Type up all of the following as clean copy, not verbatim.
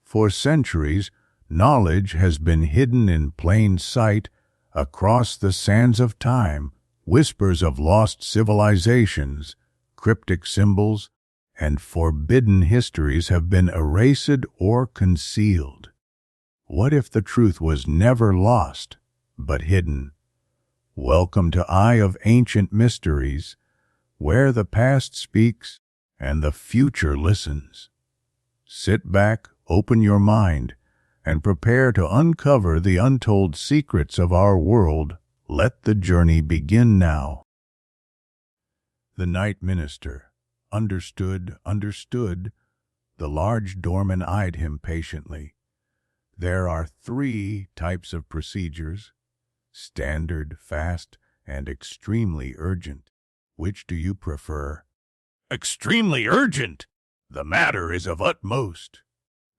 For centuries, knowledge has been hidden in plain sight across the sands of time. Whispers of lost civilizations, cryptic symbols, and forbidden histories have been erased or concealed. What if the truth was never lost, but hidden? Welcome to Eye of Ancient Mysteries, where the past speaks and the future listens. Sit back, open your mind, and prepare to uncover the untold secrets of our world. Let the journey begin now. The night minister understood. The large doorman eyed him patiently. There are 3 types of procedures: standard, fast, and extremely urgent. Which do you prefer? Extremely urgent! The matter is of utmost.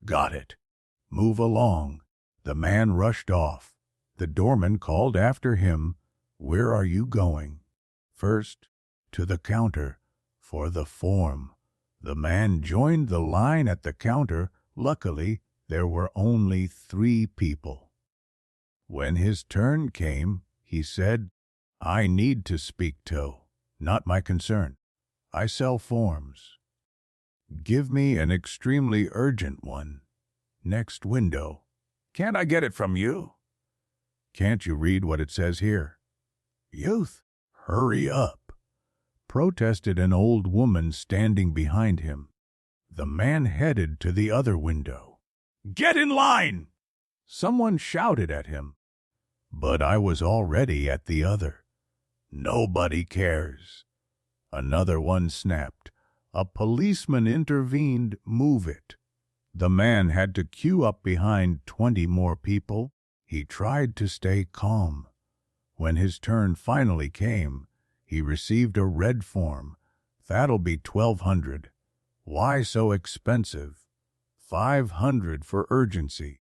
Got it. Move along. The man rushed off. The doorman called after him. Where are you going? First, to the counter, for the form. The man joined the line at the counter. Luckily, there were only 3 people. When his turn came, he said, I need to speak to. Not my concern. I sell forms. Give me an extremely urgent one. Next window. Can't I get it from you? Can't you read what it says here? Youth, hurry up, protested an old woman standing behind him. The man headed to the other window. Get in line! Someone shouted at him. But I was already at the other. Nobody cares. Another one snapped. A policeman intervened. Move it. The man had to queue up behind 20 more people. He tried to stay calm. When his turn finally came, he received a red form. That'll be $1,200. Why so expensive? $500 for urgency,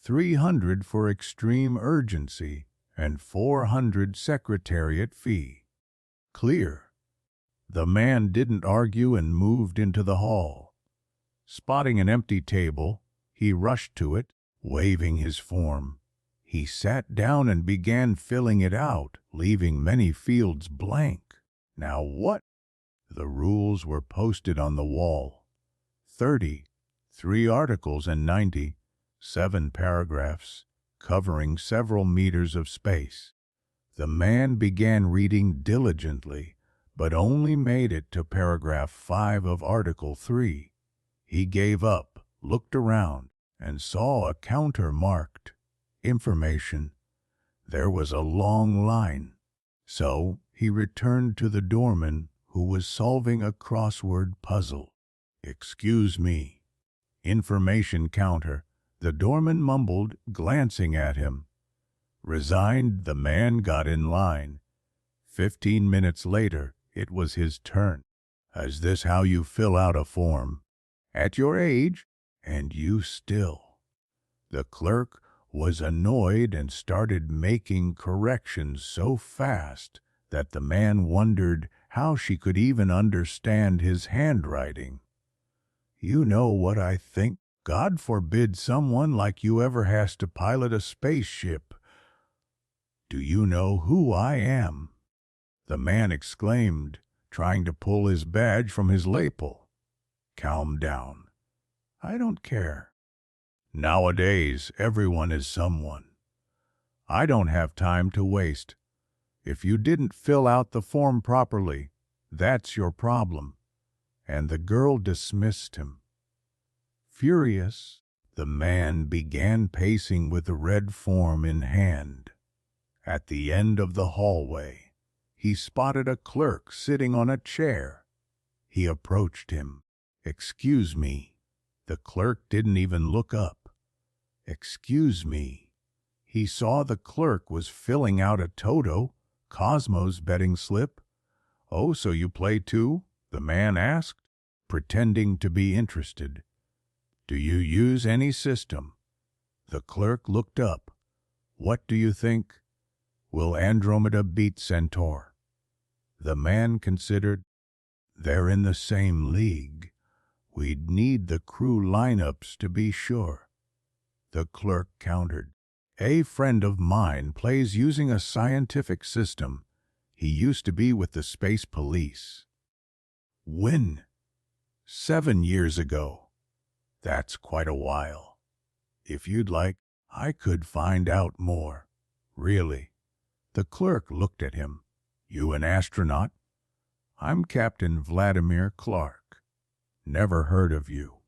$300 for extreme urgency, and $400 secretariat fee. Clear. The man didn't argue and moved into the hall. Spotting an empty table, he rushed to it, waving his form. He sat down and began filling it out, leaving many fields blank. Now what? The rules were posted on the wall. 30, 3 articles and 90, 7 paragraphs, covering several meters of space. The man began reading diligently, but only made it to paragraph 5 of Article 3. He gave up, looked around, and saw a counter marked Information. There was a long line. So he returned to the doorman, who was solving a crossword puzzle. Excuse me. Information counter. The doorman mumbled, glancing at him. Resigned, the man got in line. 15 minutes later, it was his turn. Is this how you fill out a form? At your age, and you still. The clerk was annoyed and started making corrections so fast that the man wondered how she could even understand his handwriting. You know what I think? God forbid someone like you ever has to pilot a spaceship. Do you know who I am? The man exclaimed, trying to pull his badge from his lapel. Calm down. I don't care. Nowadays, everyone is someone. I don't have time to waste. If you didn't fill out the form properly, that's your problem. And the girl dismissed him. Furious, the man began pacing with the red form in hand. At the end of the hallway, he spotted a clerk sitting on a chair. He approached him. Excuse me. The clerk didn't even look up. Excuse me. He saw the clerk was filling out a Toto, Cosmos betting slip. Oh, so you play too? The man asked, pretending to be interested. Do you use any system? The clerk looked up. What do you think? Will Andromeda beat Centaur? The man considered. They're in the same league. We'd need the crew lineups to be sure. the clerk countered. A friend of mine plays using a scientific system. He used to be with the space police. When? 7 years ago. That's quite a while. If you'd like, I could find out more. Really? The clerk looked at him. You an astronaut? I'm Captain Vladimir Clark. Never heard of you.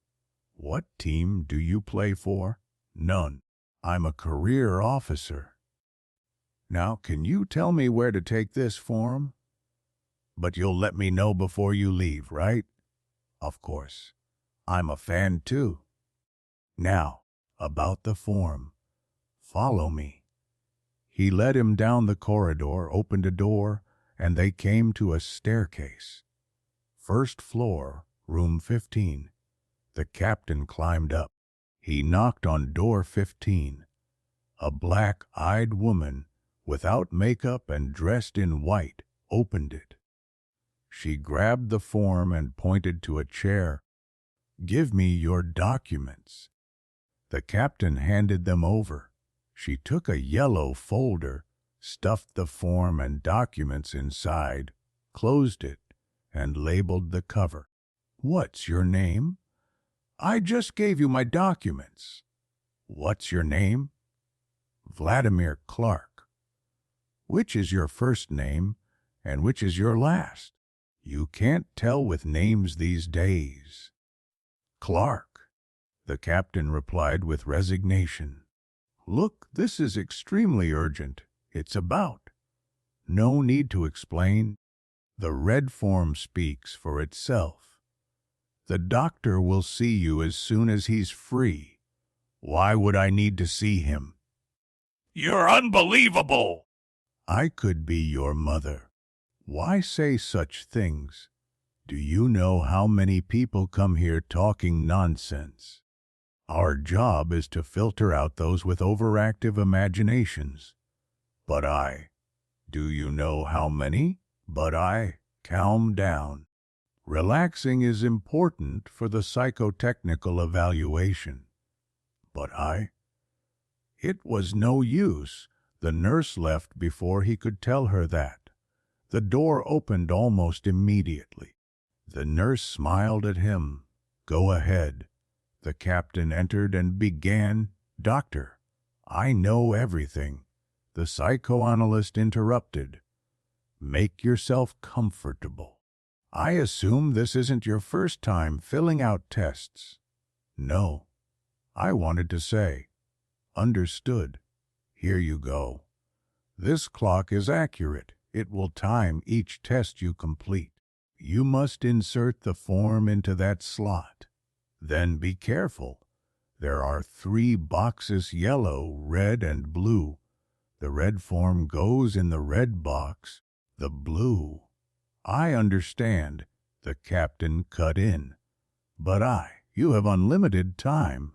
What team do you play for? None. I'm a career officer. Now, can you tell me where to take this form? But you'll let me know before you leave, right? Of course. I'm a fan too. Now, about the form. Follow me. He led him down the corridor, opened a door, and they came to a staircase. First floor, room 15. The captain climbed up. He knocked on door 15. A black-eyed woman, without makeup and dressed in white, opened it. She grabbed the form and pointed to a chair. Give me your documents. The captain handed them over. She took a yellow folder, stuffed the form and documents inside, closed it, and labeled the cover. What's your name? I just gave you my documents. What's your name? Vladimir Clark. Which is your first name, and which is your last? You can't tell with names these days. Clark, the captain replied with resignation. Look, this is extremely urgent. It's about. No need to explain. The red form speaks for itself. The doctor will see you as soon as he's free. Why would I need to see him? You're unbelievable! I could be your mother. Why say such things? Do you know how many people come here talking nonsense? Our job is to filter out those with overactive imaginations. Do you know how many? Calm down. Relaxing is important for the psychotechnical evaluation. It was no use. The nurse left before he could tell her that. The door opened almost immediately. The nurse smiled at him. Go ahead. The captain entered and began, Doctor, I know everything. The psychoanalyst interrupted. Make yourself comfortable. I assume this isn't your first time filling out tests. No. I wanted to say. Understood. Here you go. This clock is accurate. It will time each test you complete. You must insert the form into that slot. Then be careful. There are 3 boxes, yellow, red, and blue. The red form goes in the red box, the blue. I understand, the captain cut in. You have unlimited time.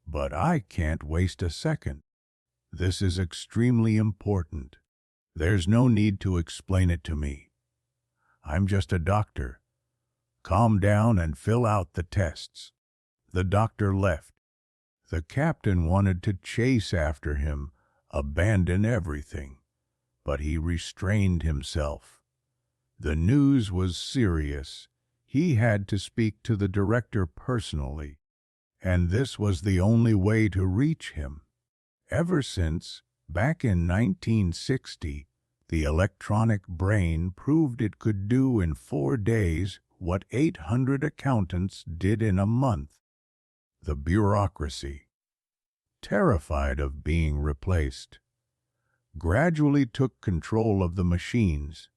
But I can't waste a second. This is extremely important. There's no need to explain it to me. I'm just a doctor. Calm down and fill out the tests. The doctor left. The captain wanted to chase after him, abandon everything, but he restrained himself. The news was serious. He had to speak to the director personally, and this was the only way to reach him. Ever since, back in 1960, the electronic brain proved it could do in 4 days what 800 accountants did in a month. The bureaucracy, terrified of being replaced, gradually took control of the machines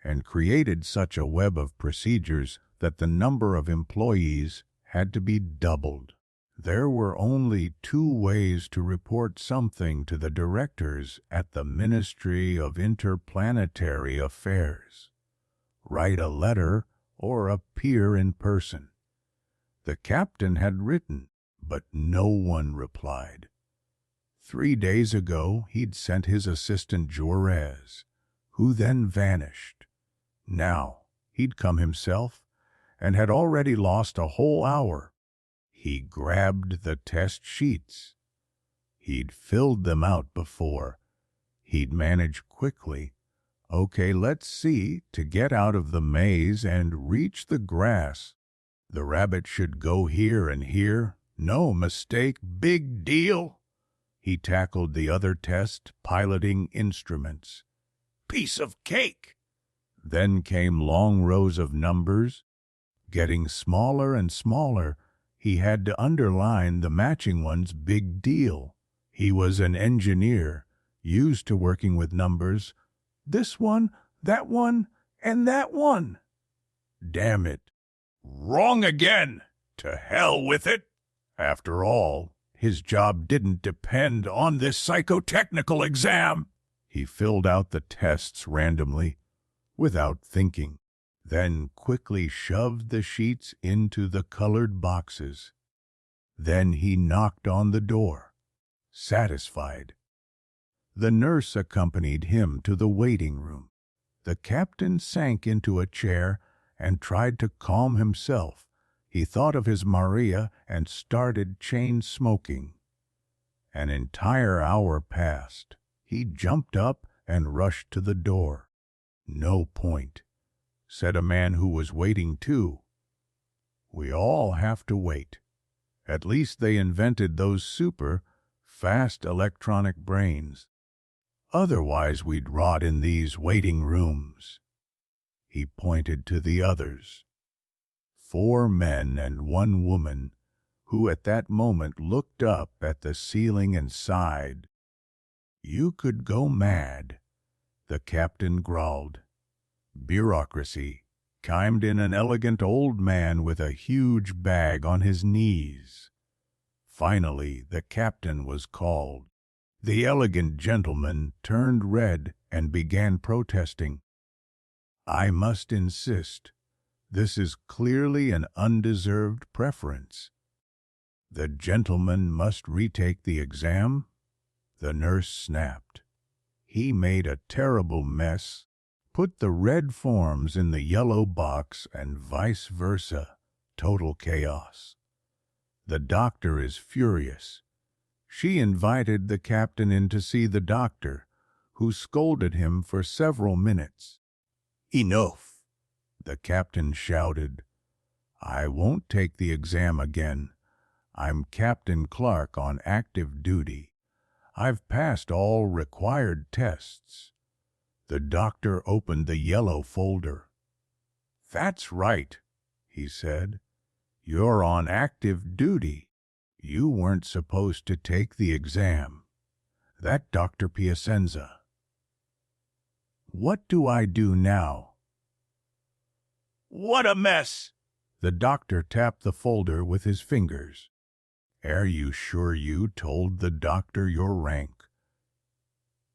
and created such a web of procedures that the number of employees had to be doubled. There were only 2 ways to report something to the directors at the Ministry of Interplanetary Affairs: write a letter or appear in person. The captain had written, but no one replied. 3 days ago he'd sent his assistant Juarez, who then vanished. Now he'd come himself and had already lost a whole hour. He grabbed the test sheets. He'd filled them out before. He'd managed quickly. Okay, let's see, to get out of the maze and reach the grass. The rabbit should go here and here. No mistake, big deal. He tackled the other test, piloting instruments. Piece of cake. Then came long rows of numbers. Getting smaller and smaller, he had to underline the matching ones, big deal. He was an engineer, used to working with numbers. This one, and that one. Damn it. Wrong again. To hell with it. After all, his job didn't depend on this psychotechnical exam. He filled out the tests randomly, without thinking, then quickly shoved the sheets into the colored boxes. Then he knocked on the door, satisfied. The nurse accompanied him to the waiting room. The captain sank into a chair and tried to calm himself. He thought of his Maria and started chain smoking. An entire hour passed. He jumped up and rushed to the door. No point, said a man who was waiting too. We all have to wait. At least they invented those super fast electronic brains. Otherwise we'd rot in these waiting rooms. He pointed to the others. 4 men and 1 woman, who at that moment looked up at the ceiling and sighed. You could go mad, the captain growled. Bureaucracy, chimed in an elegant old man with a huge bag on his knees. Finally, the captain was called. The elegant gentleman turned red and began protesting. I must insist. This is clearly an undeserved preference. The gentleman must retake the exam? The nurse snapped. He made a terrible mess. Put the red forms in the yellow box and vice versa. Total chaos. The doctor is furious. She invited the captain in to see the doctor, who scolded him for several minutes. Enough, the captain shouted. I won't take the exam again. I'm Captain Clark on active duty. I've passed all required tests. The doctor opened the yellow folder. That's right, he said. You're on active duty. You weren't supposed to take the exam. That Dr. Piacenza. What do I do now? What a mess! The doctor tapped the folder with his fingers. Are you sure you told the doctor your rank?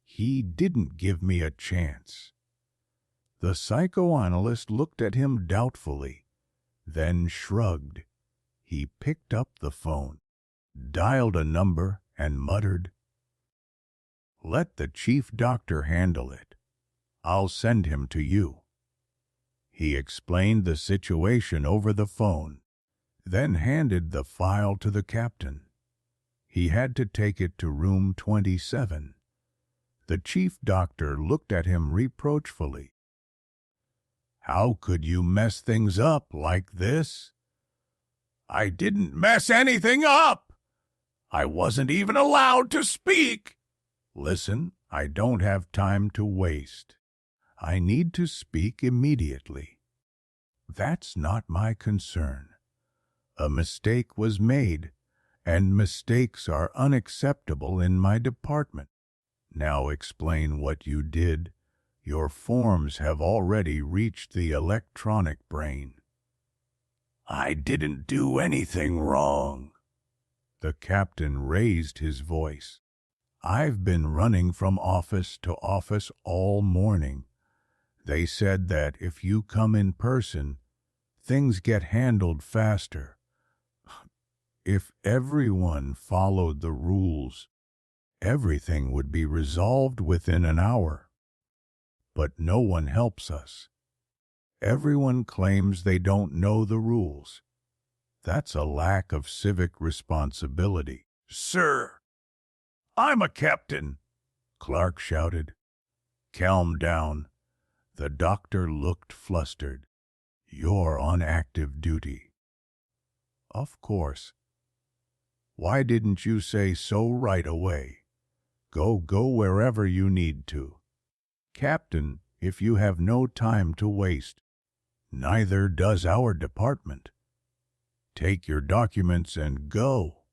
He didn't give me a chance. The psychoanalyst looked at him doubtfully, then shrugged. He picked up the phone, dialed a number, and muttered, Let the chief doctor handle it. I'll send him to you. He explained the situation over the phone, then handed the file to the captain. He had to take it to room 27. The chief doctor looked at him reproachfully. How could you mess things up like this? I didn't mess anything up. I wasn't even allowed to speak. Listen, I don't have time to waste. I need to speak immediately. That's not my concern. A mistake was made, and mistakes are unacceptable in my department. Now explain what you did. Your forms have already reached the electronic brain. I didn't do anything wrong. The captain raised his voice. I've been running from office to office all morning. They said that if you come in person, things get handled faster. If everyone followed the rules, everything would be resolved within an hour. But no one helps us. Everyone claims they don't know the rules. That's a lack of civic responsibility. Sir, I'm a captain, Clark shouted. Calm down. The doctor looked flustered. You're on active duty. Of course. Why didn't you say so right away? Go wherever you need to. Captain, if you have no time to waste, neither does our department. Take your documents and go.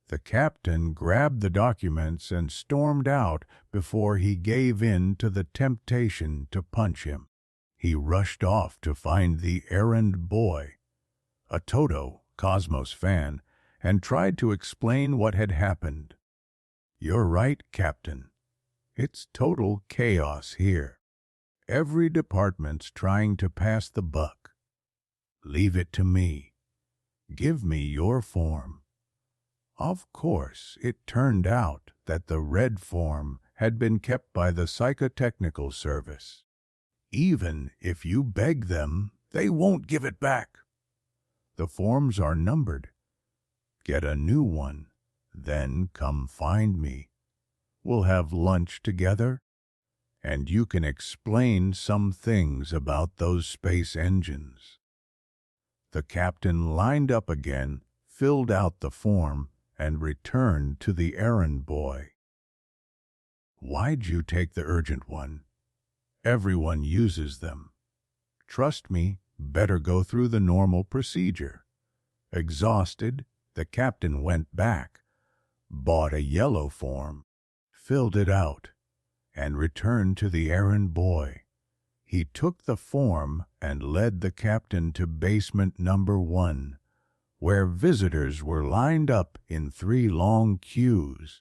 The captain grabbed the documents and stormed out before he gave in to the temptation to punch him. He rushed off to find the errand boy, a Toto Cosmos fan, and tried to explain what had happened. You're right, Captain. It's total chaos here. Every department's trying to pass the buck. Leave it to me. Give me your form. Of course, it turned out that the red form had been kept by the psychotechnical service. Even if you beg them, they won't give it back. The forms are numbered. Get a new one, then come find me. We'll have lunch together, and you can explain some things about those space engines. The captain lined up again, filled out the form, and returned to the errand boy. Why'd you take the urgent one? Everyone uses them. Trust me, better go through the normal procedure. Exhausted, the captain went back, bought a yellow form, filled it out, and returned to the errand boy. He took the form and led the captain to basement number 1, where visitors were lined up in 3 long queues,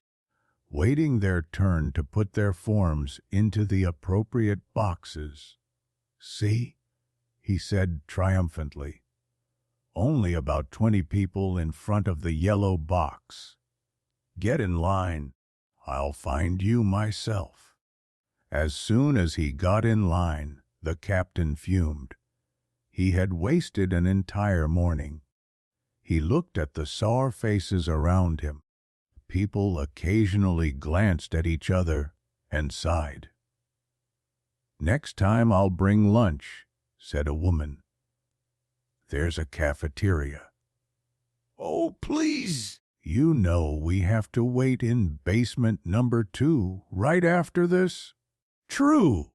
waiting their turn to put their forms into the appropriate boxes. See, he said triumphantly. Only about 20 people in front of the yellow box. Get in line. I'll find you myself. As soon as he got in line, the captain fumed. He had wasted an entire morning. He looked at the sour faces around him. People occasionally glanced at each other and sighed. Next time I'll bring lunch, said a woman. There's a cafeteria. Oh, please! You know we have to wait in basement number 2 right after this? True!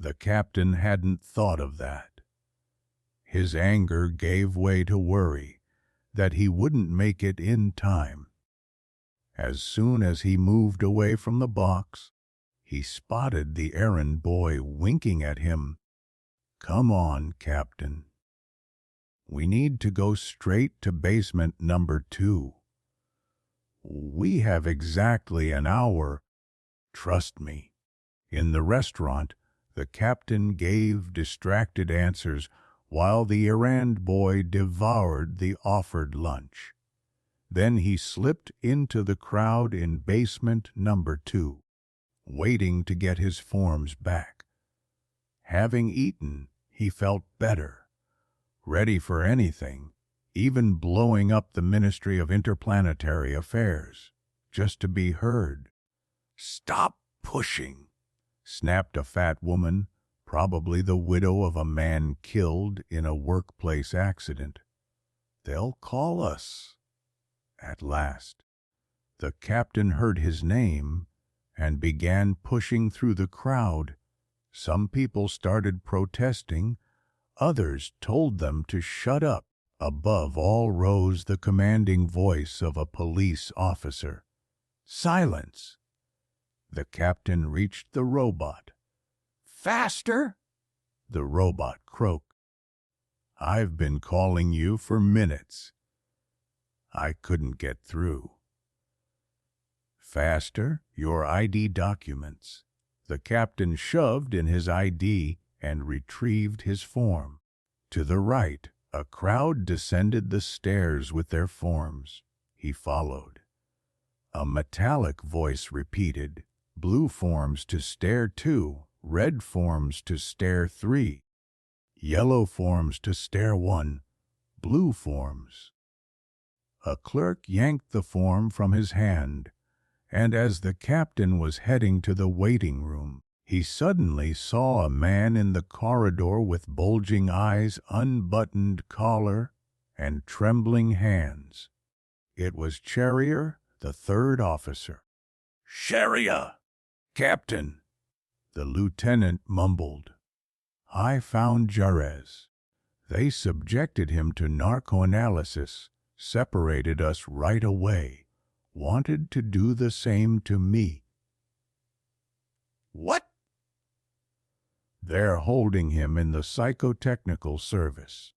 The captain hadn't thought of that. His anger gave way to worry that he wouldn't make it in time. As soon as he moved away from the box, he spotted the errand boy winking at him. Come on, Captain. We need to go straight to basement number 2. We have exactly an hour. Trust me. In the restaurant, the captain gave distracted answers while the errand boy devoured the offered lunch. Then he slipped into the crowd in basement number 2, waiting to get his forms back. Having eaten, he felt better, ready for anything, even blowing up the Ministry of Interplanetary Affairs, just to be heard. Stop pushing, snapped a fat woman, probably the widow of a man killed in a workplace accident. They'll call us. At last, the captain heard his name and began pushing through the crowd. Some people started protesting. Others told them to shut up. Above all rose the commanding voice of a police officer. Silence! The captain reached the robot. Faster! The robot croaked. I've been calling you for minutes. I couldn't get through. Faster, your ID documents. The captain shoved in his ID and retrieved his form. To the right, a crowd descended the stairs with their forms. He followed. A metallic voice repeated, blue forms to stair 2, red forms to stair 3, yellow forms to stair 1, blue forms. A clerk yanked the form from his hand And as the captain was heading to the waiting room, he suddenly saw a man in the corridor with bulging eyes, unbuttoned collar, and trembling hands. It was Charrier, the third officer. "Charrier, Captain," the lieutenant mumbled. "I found Jarez. They subjected him to narcoanalysis, separated us right away, wanted to do the same to me." "What?" "They're holding him in the psychotechnical service.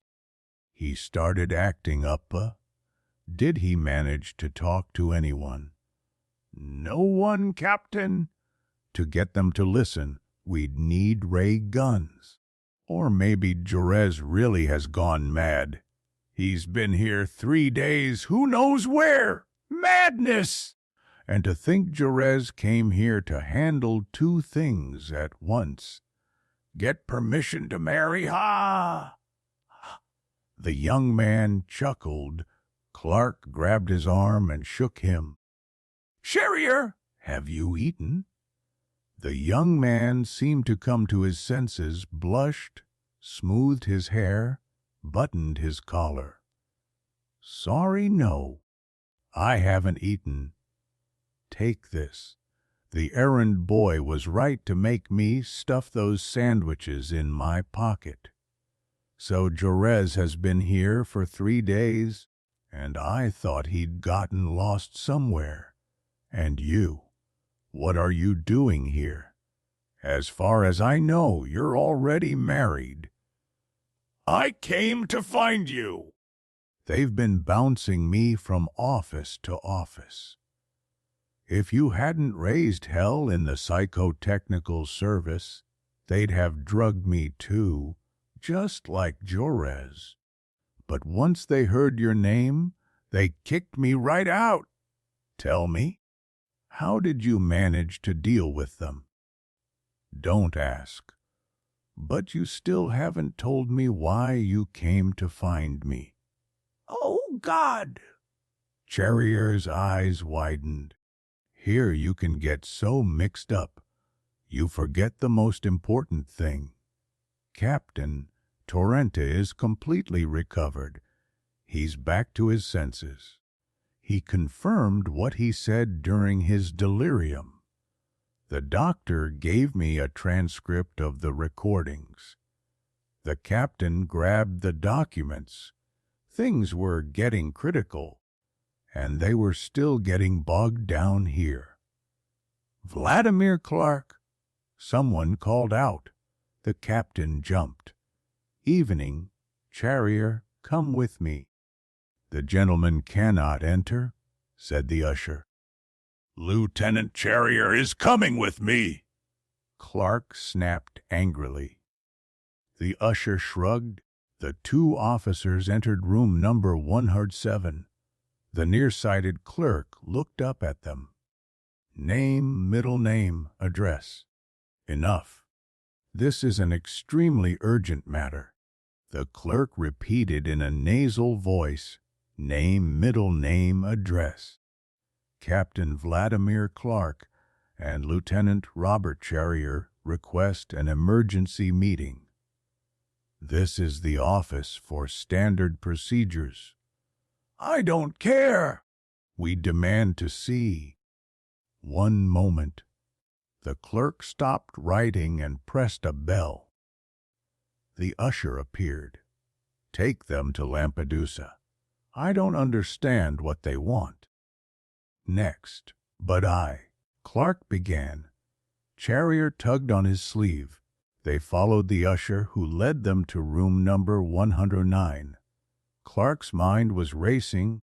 He started acting up. Did he manage to talk to anyone?" "No one, Captain. To get them to listen, we'd need ray guns. Or maybe Jarez really has gone mad. He's been here 3 days, who knows where? Madness! And to think Jarez came here to handle 2 things at once. Get permission to marry, ha!" The young man chuckled. Clark grabbed his arm and shook him. "Charrier, have you eaten?" The young man seemed to come to his senses, blushed, smoothed his hair, buttoned his collar. "Sorry, no. I haven't eaten. Take this. The errand boy was right to make me stuff those sandwiches in my pocket. So Jarez has been here for 3 days, and I thought he'd gotten lost somewhere. And you, what are you doing here? As far as I know, you're already married." "I came to find you." "They've been bouncing me from office to office. If you hadn't raised hell in the psychotechnical service, they'd have drugged me too, just like Jarez. But once they heard your name, they kicked me right out. Tell me, how did you manage to deal with them?" "Don't ask. But you still haven't told me why you came to find me." "Oh, God!" Charrier's eyes widened. "Here you can get so mixed up, you forget the most important thing. Captain, Torrente is completely recovered. He's back to his senses. He confirmed what he said during his delirium. The doctor gave me a transcript of the recordings. The captain grabbed the documents. Things were getting critical, and they were still getting bogged down here." "Vladimir Clark!" Someone called out. The captain jumped. "Evening. Charrier, come with me." "The gentleman cannot enter," said the usher. "Lieutenant Charrier is coming with me," Clark snapped angrily. The usher shrugged. The 2 officers entered room number 107. The nearsighted clerk looked up at them. "Name, middle name, address." "Enough. This is an extremely urgent matter." The clerk repeated in a nasal voice, "Name, middle name, address. Captain Vladimir Clark and Lieutenant Robert Charrier request an emergency meeting. This is the office for standard procedures." "I don't care." "We demand to see." "One moment." The clerk stopped writing and pressed a bell. The usher appeared. "Take them to Lampedusa. I don't understand what they want." "Next." "But Clark began. Charrier tugged on his sleeve. They followed the usher, who led them to room number 109. Clark's mind was racing.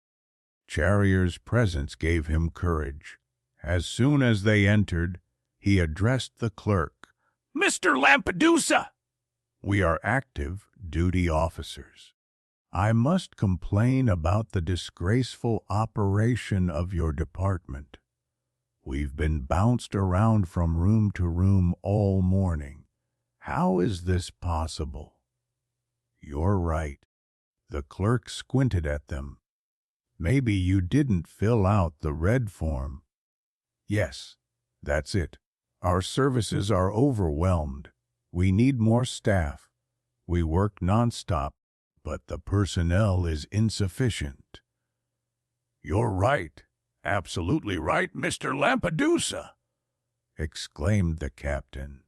Charrier's presence gave him courage. As soon as they entered, he addressed the clerk. "Mr. Lampedusa!" "We are active duty officers. I must complain about the disgraceful operation of your department. We've been bounced around from room to room all morning. How is this possible?" "You're right." The clerk squinted at them. "Maybe you didn't fill out the red form." Yes, that's it. Our services are overwhelmed. We need more staff. We work nonstop, but the personnel is insufficient. You're right. Absolutely right, Mr. Lampedusa, exclaimed the captain.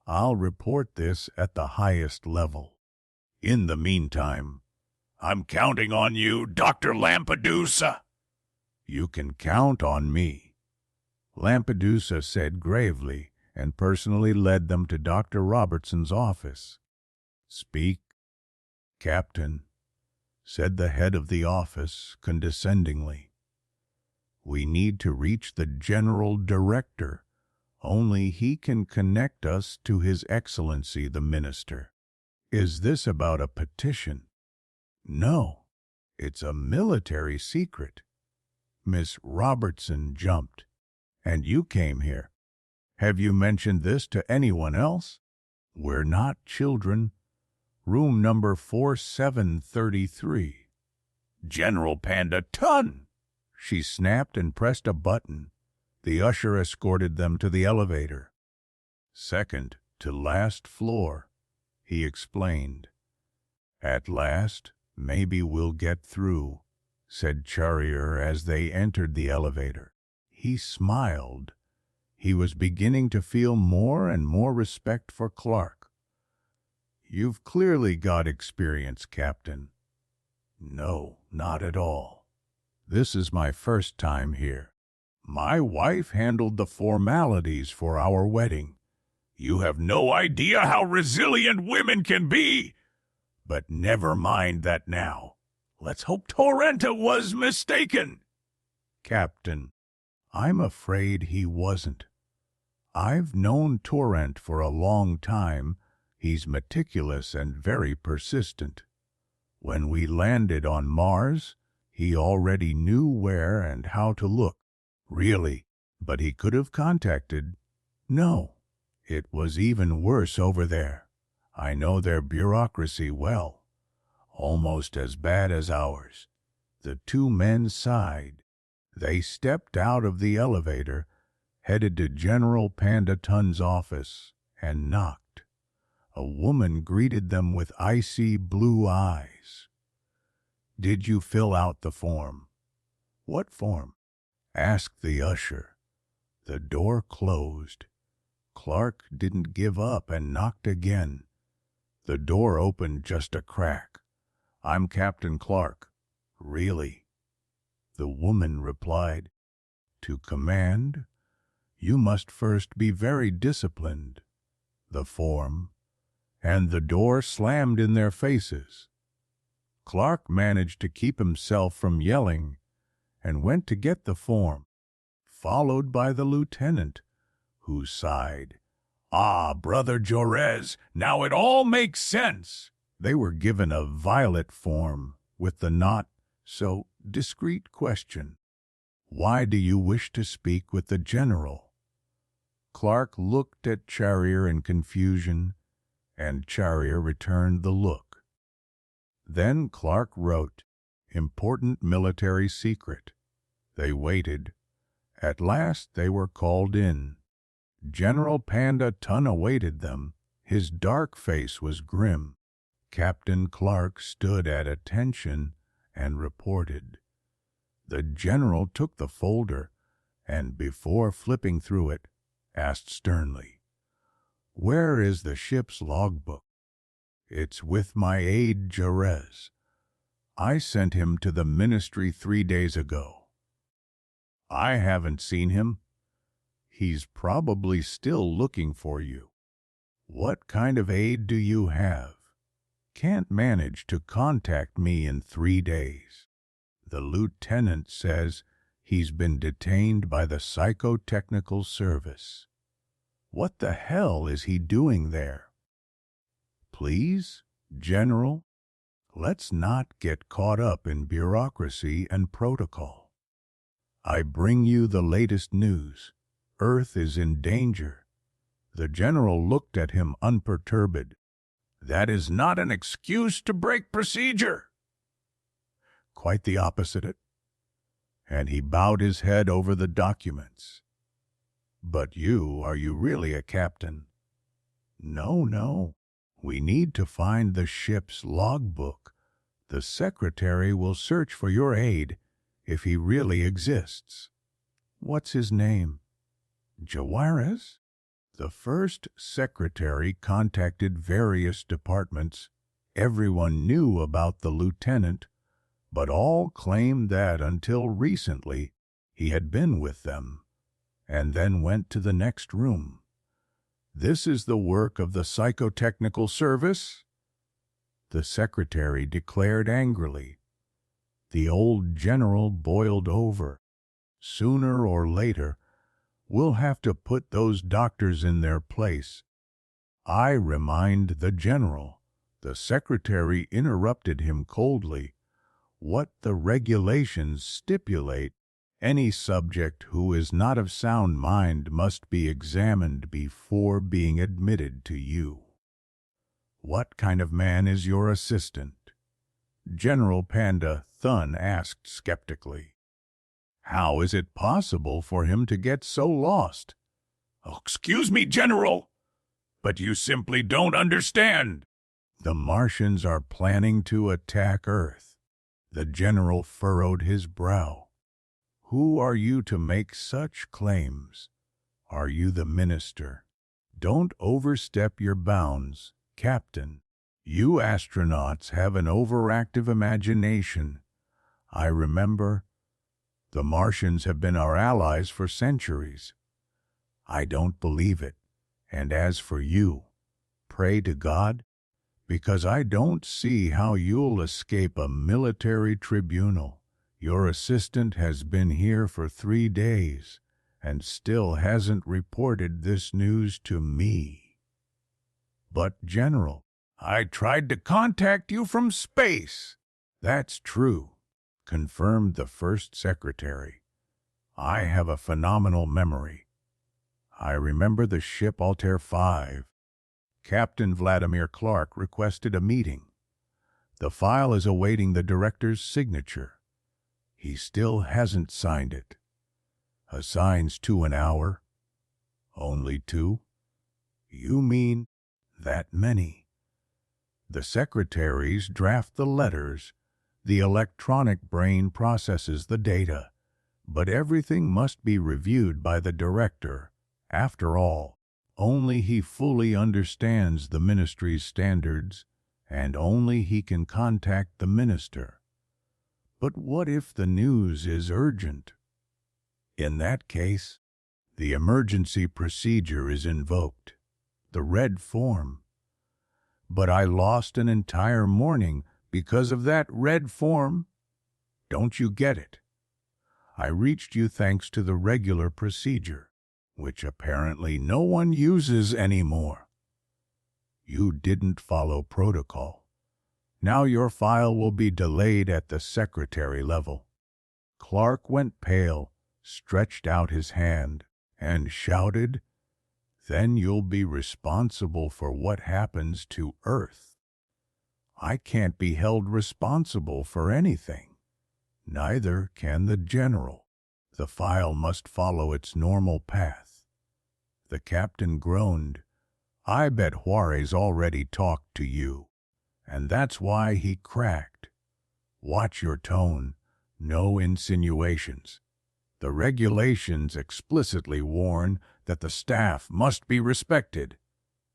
I'll report this at the highest level. In the meantime, I'm counting on you, Dr. Lampedusa. You can count on me, Lampedusa said gravely, and personally led them to Dr. Robertson's office. Speak, Captain, said the head of the office condescendingly. We need to reach the General Director. Only he can connect us to His Excellency the Minister. Is this about a petition? No, it's a military secret. Miss Robertson jumped. And you came here. Have you mentioned this to anyone else? We're not children. Room number 4733. General Panda Ton! She snapped and pressed a button. The usher escorted them to the elevator. Second to last floor, he explained. At last, maybe we'll get through, said Charrier as they entered the elevator. He smiled. He was beginning to feel more and more respect for Clark. You've clearly got experience, Captain. No, not at all. This is my first time here. My wife handled the formalities for our wedding. You have no idea how resilient women can be. But never mind that now. Let's hope Torrenta was mistaken. Captain, I'm afraid he wasn't. I've known Torrent for a long time. He's meticulous and very persistent. When we landed on Mars, he already knew where and how to look. Really, but he could have contacted. No, it was even worse over there. I know their bureaucracy well. Almost as bad as ours. The two men sighed. They stepped out of the elevator, headed to General Panda Tun's office, and knocked. A woman greeted them with icy blue eyes. Did you fill out the form? What form? Asked the usher. The door closed. Clark didn't give up and knocked again. The door opened just a crack. I'm Captain Clark. Really? The woman replied. To command, you must first be very disciplined. The form, and the door slammed in their faces. Clark managed to keep himself from yelling and went to get the form, followed by the lieutenant, who sighed. Ah, Brother Jorez, now it all makes sense. They were given a violet form with the not-so-discreet question. Why do you wish to speak with the general? Clark looked at Charrier in confusion, and Charrier returned the look. Then Clark wrote, Important military secret. They waited. At last they were called in. General Panda Ton awaited them. His dark face was grim. Captain Clark stood at attention and reported. The general took the folder and, before flipping through it, asked sternly, Where is the ship's logbook? It's with my aide Jerez. I sent him to the ministry 3 days ago. I haven't seen him. He's probably still looking for you. What kind of aide do you have? Can't manage to contact me in 3 days. The lieutenant says he's been detained by the psychotechnical service. What the hell is he doing there? Please, General, let's not get caught up in bureaucracy and protocol. I bring you the latest news. Earth is in danger. The general looked at him unperturbed. That is not an excuse to break procedure. Quite the opposite. and he bowed his head over the documents. "But are you really a captain?" "No, no. We need to find the ship's logbook. The secretary will search for your aide if he really exists." "What's his name?" "Juarez?" The first secretary contacted various departments. Everyone knew about the lieutenant, but all claimed that until recently he had been with them, and then went to the next room. "This is the work of the psychotechnical service?" the secretary declared angrily. The old general boiled over. "Sooner or later, we'll have to put those doctors in their place. I remind the general." The secretary interrupted him coldly. "What the regulations stipulate, any subject who is not of sound mind must be examined before being admitted to you." "What kind of man is your assistant?" General Panda Thun asked skeptically. "How is it possible for him to get so lost?" "Oh, excuse me, General, but you simply don't understand. The Martians are planning to attack Earth." The general furrowed his brow. "Who are you to make such claims? Are you the minister?" "Don't overstep your bounds, Captain. You astronauts have an overactive imagination. I remember the Martians have been our allies for centuries." "I don't believe it. And as for you, pray to God, because I don't see how you'll escape a military tribunal. Your assistant has been here for 3 days and still hasn't reported this news to me." "But, General, I tried to contact you from space." "That's true," confirmed the first secretary. "I have a phenomenal memory. I remember the ship Altair 5. Captain Vladimir Clark requested a meeting. The file is awaiting the director's signature. He still hasn't signed it. Assigns 2 an hour. Only 2? You mean that many? The secretaries draft the letters. The electronic brain processes the data. But everything must be reviewed by the director. After all, only he fully understands the ministry's standards, and only he can contact the minister. But what if the news is urgent? In that case, the emergency procedure is invoked, the red form. But I lost an entire morning because of that red form. Don't you get it? I reached you thanks to the regular procedure, which apparently no one uses anymore. You didn't follow protocol. Now your file will be delayed at the secretary level." Clark went pale, stretched out his hand, and shouted, "Then you'll be responsible for what happens to Earth." "I can't be held responsible for anything. Neither can the general. The file must follow its normal path." The captain groaned. "I bet Juarez already talked to you, and that's why he cracked. Watch your tone. No insinuations. The regulations explicitly warn that the staff must be respected.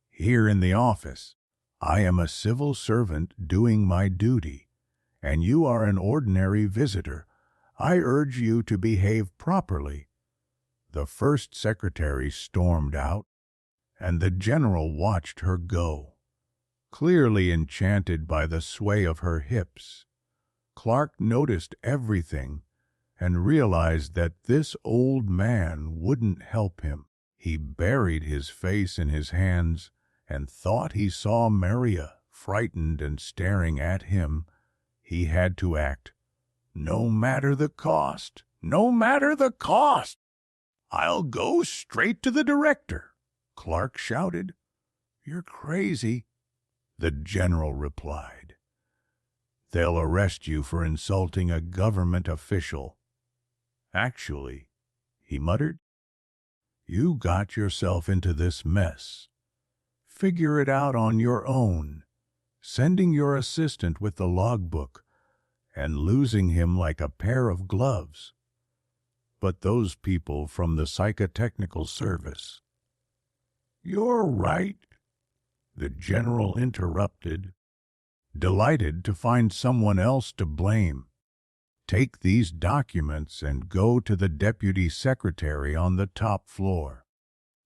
Here in the office, I am a civil servant doing my duty, and you are an ordinary visitor. I urge you to behave properly." The first secretary stormed out, and the general watched her go, clearly enchanted by the sway of her hips. Clark noticed everything and realized that this old man wouldn't help him. He buried his face in his hands and thought he saw Maria, frightened and staring at him. He had to act. "No matter the cost, no matter the cost. I'll go straight to the director," Clark shouted. "You're crazy," the general replied. "They'll arrest you for insulting a government official." Actually, he muttered, you got yourself into this mess. Figure it out on your own, sending your assistant with the logbook and losing him like a pair of gloves. But those people from the psychotechnical service. You're right, the general interrupted, delighted to find someone else to blame. Take these documents and go to the deputy secretary on the top floor.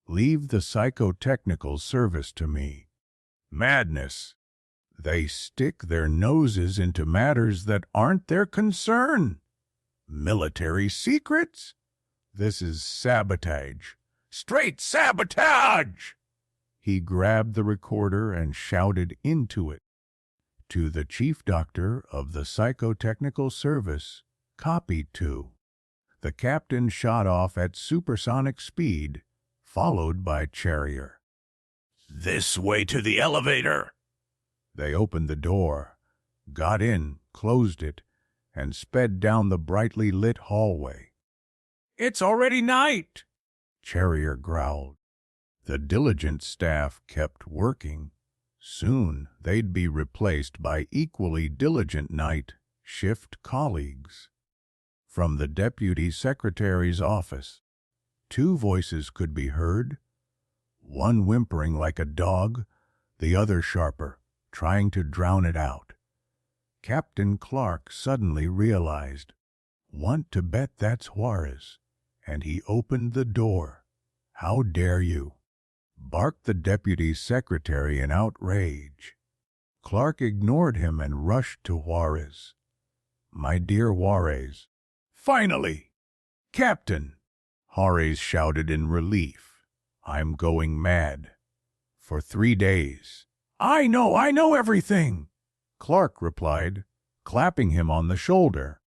Leave the psychotechnical service to me. Madness. They stick their noses into matters that aren't their concern. Military secrets? This is sabotage. Straight sabotage! He grabbed the recorder and shouted into it. To the chief doctor of the psychotechnical service, copy to. The captain shot off at supersonic speed, followed by Charrier. This way to the elevator! They opened the door, got in, closed it, and sped down the brightly lit hallway. It's already night, Charrier growled. The diligent staff kept working. Soon they'd be replaced by equally diligent night shift colleagues. From the deputy secretary's office, two voices could be heard, one whimpering like a dog, the other sharper, trying to drown it out. Captain Clark suddenly realized, want to bet that's Juarez, and he opened the door. How dare you? Barked the deputy secretary in outrage. Clark ignored him and rushed to Juarez. My dear Juarez. Finally! Captain! Juarez shouted in relief. I'm going mad. For 3 days. I know everything! Clark replied, clapping him on the shoulder.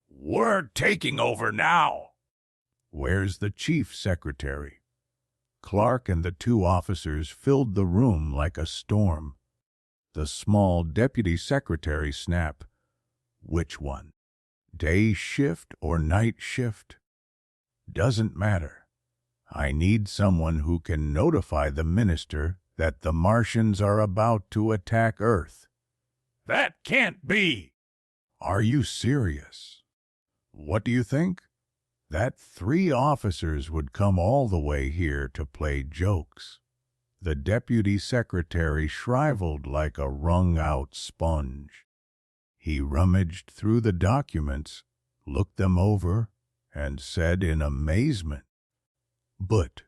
We're taking over now. Where's the chief secretary? Clark and the two officers filled the room like a storm. The small deputy secretary snapped. Which one? Day shift or night shift? Doesn't matter. I need someone who can notify the minister that the Martians are about to attack Earth. That can't be! Are you serious? What do you think? That 3 officers would come all the way here to play jokes. The deputy secretary shriveled like a wrung-out sponge. He rummaged through the documents, looked them over, and said in amazement, But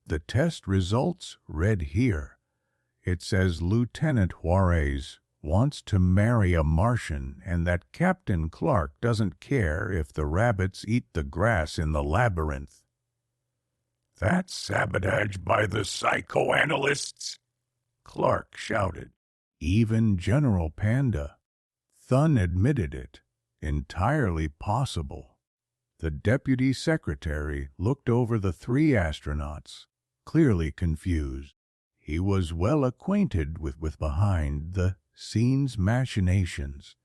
the test results read here. It says Lieutenant Juarez wants to marry a Martian and that Captain Clark doesn't care if the rabbits eat the grass in the labyrinth. That's sabotage by the psychoanalysts, Clark shouted. Even General Panda. Thun admitted it. Entirely possible. The deputy secretary looked over the 3 astronauts, clearly confused. He was well acquainted with behind the scenes machinations,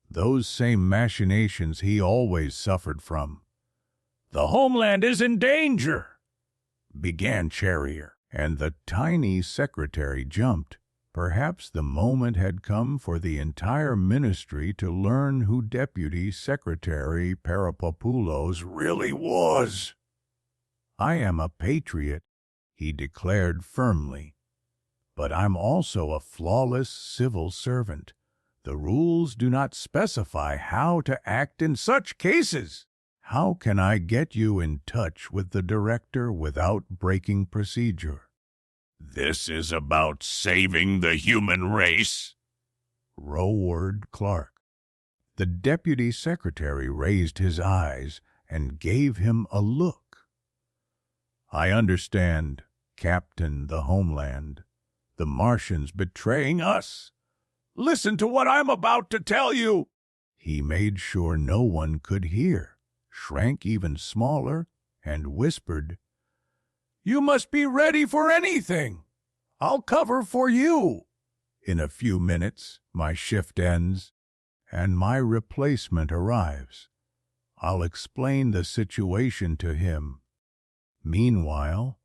those same machinations he always suffered from. The homeland is in danger, began Charrier, and the tiny secretary jumped. Perhaps the moment had come for the entire ministry to learn who Deputy Secretary Parapopoulos really was. I am a patriot, he declared firmly. But I'm also a flawless civil servant. The rules do not specify how to act in such cases. How can I get you in touch with the director without breaking procedure? This is about saving the human race, roared Clark. The deputy secretary raised his eyes and gave him a look. I understand, Captain the Homeland. The Martians betraying us. Listen to what I'm about to tell you. He made sure no one could hear, shrank even smaller, and whispered, You must be ready for anything. I'll cover for you. In a few minutes, my shift ends, and my replacement arrives. I'll explain the situation to him. Meanwhile,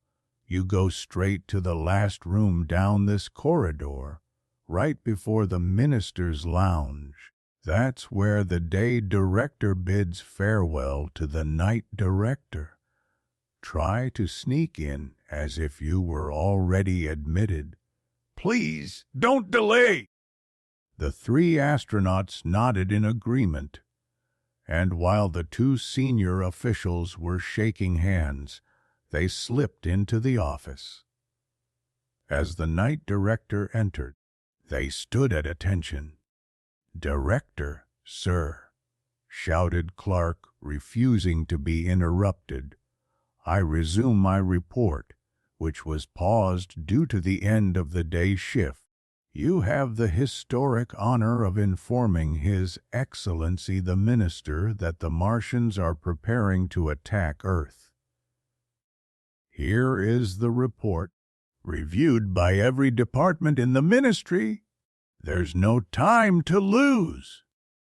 you go straight to the last room down this corridor, right before the minister's lounge. That's where the day director bids farewell to the night director. Try to sneak in as if you were already admitted. Please, don't delay! The three astronauts nodded in agreement, and while the two senior officials were shaking hands, they slipped into the office. As the night director entered, they stood at attention. "Director, sir," shouted Clark, refusing to be interrupted. "I resume my report, which was paused due to the end of the day shift. You have the historic honor of informing His Excellency the Minister that the Martians are preparing to attack Earth. Here is the report, reviewed by every department in the ministry. There's no time to lose.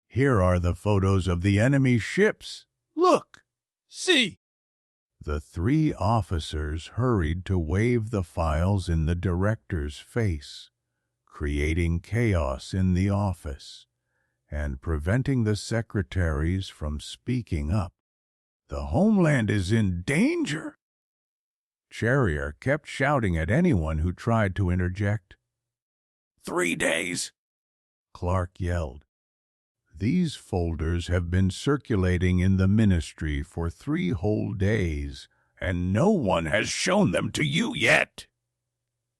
Here are the photos of the enemy ships. Look! See!" The three officers hurried to wave the files in the director's face, creating chaos in the office and preventing the secretaries from speaking up. "The homeland is in danger!" Charrier kept shouting at anyone who tried to interject. 3 days, Clark yelled. These folders have been circulating in the ministry for 3 whole days, and no one has shown them to you yet.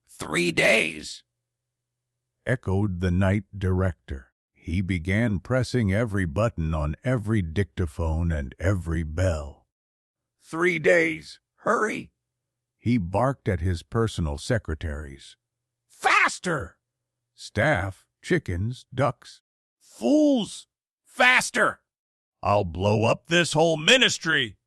3 days, echoed the night director. He began pressing every button on every dictaphone and every bell. 3 days, hurry! He barked at his personal secretaries. Faster! Staff, chickens, ducks. Fools! Faster! I'll blow up this whole ministry!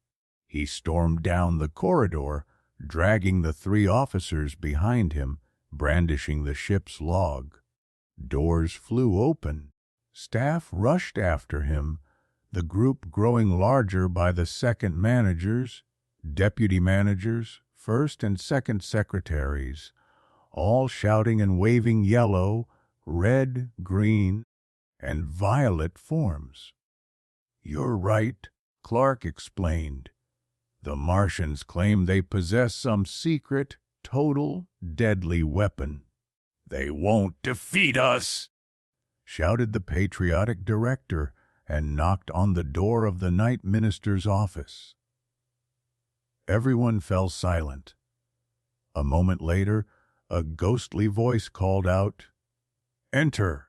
He stormed down the corridor, dragging the 3 officers behind him, brandishing the ship's log. Doors flew open. Staff rushed after him, the group growing larger by the second managers, deputy managers, first and second secretaries, all shouting and waving yellow, red, green, and violet forms. You're right, Clark explained. The Martians claim they possess some secret, total, deadly weapon. They won't defeat us, shouted the patriotic director, and knocked on the door of the night minister's office. Everyone fell silent. A moment later, a ghostly voice called out, "Enter."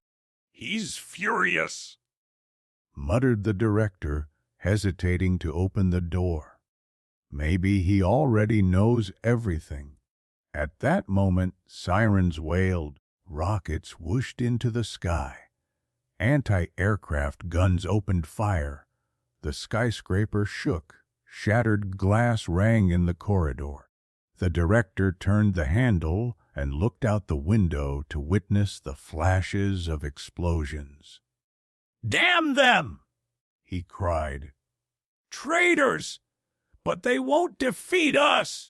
"He's furious," muttered the director, hesitating to open the door. Maybe he already knows everything. At that moment, sirens wailed, rockets whooshed into the sky. Anti-aircraft guns opened fire. The skyscraper shook. Shattered glass rang in the corridor. The director turned the handle and looked out the window to witness the flashes of explosions. "Damn them!" he cried. "Traitors! But they won't defeat us!"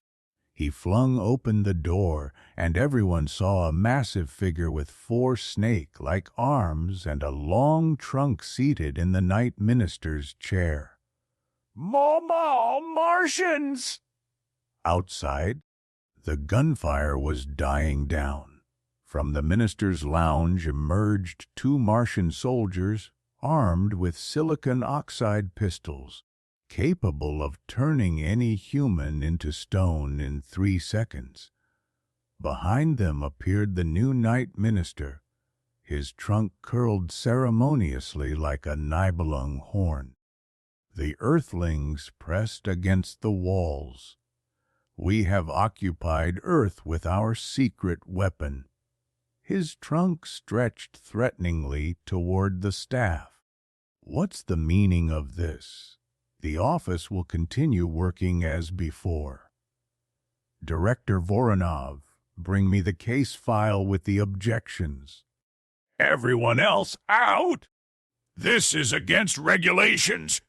He flung open the door, and everyone saw a massive figure with 4 snake-like arms and a long trunk seated in the night minister's chair. "Mama, Martians!" Outside, the gunfire was dying down. From the minister's lounge emerged 2 Martian soldiers armed with silicon oxide pistols, capable of turning any human into stone in 3 seconds. Behind them appeared the new night minister, his trunk curled ceremoniously like a Nibelung horn. The earthlings pressed against the walls. "We have occupied Earth with our secret weapon." His trunk stretched threateningly toward the staff. What's the meaning of this? The office will continue working as before. Director Voronov, bring me the case file with the objections. Everyone else out! This is against regulations.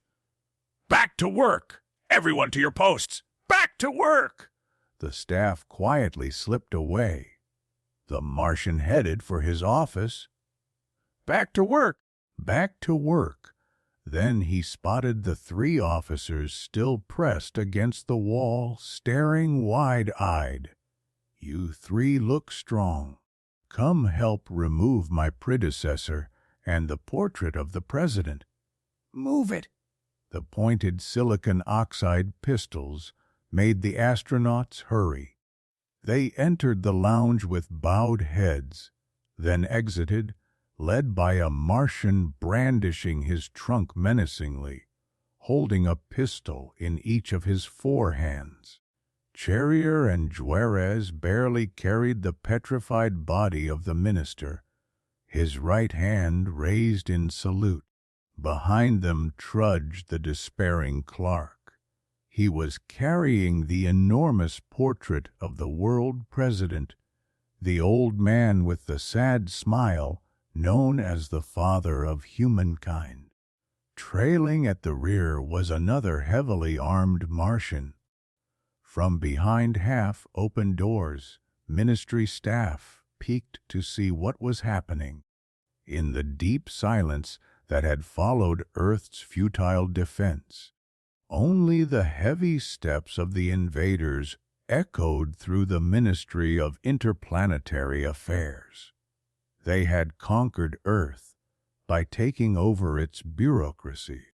Back to work! Everyone to your posts! Back to work! The staff quietly slipped away. The Martian headed for his office. Back to work! Back to work. Then he spotted the three officers still pressed against the wall, staring wide-eyed. You three look strong. Come help remove my predecessor and the portrait of the president. Move it! The pointed silicon oxide pistols made the astronauts hurry. They entered the lounge with bowed heads, then exited, led by a Martian brandishing his trunk menacingly, holding a pistol in each of his four hands. Charrier and Juarez barely carried the petrified body of the minister, his right hand raised in salute. Behind them trudged the despairing Clark. He was carrying the enormous portrait of the world president, the old man with the sad smile, known as the father of humankind. Trailing at the rear was another heavily armed Martian. From behind half-open doors, ministry staff peeked to see what was happening. In the deep silence that had followed Earth's futile defense, only the heavy steps of the invaders echoed through the Ministry of Interplanetary Affairs. They had conquered Earth by taking over its bureaucracy.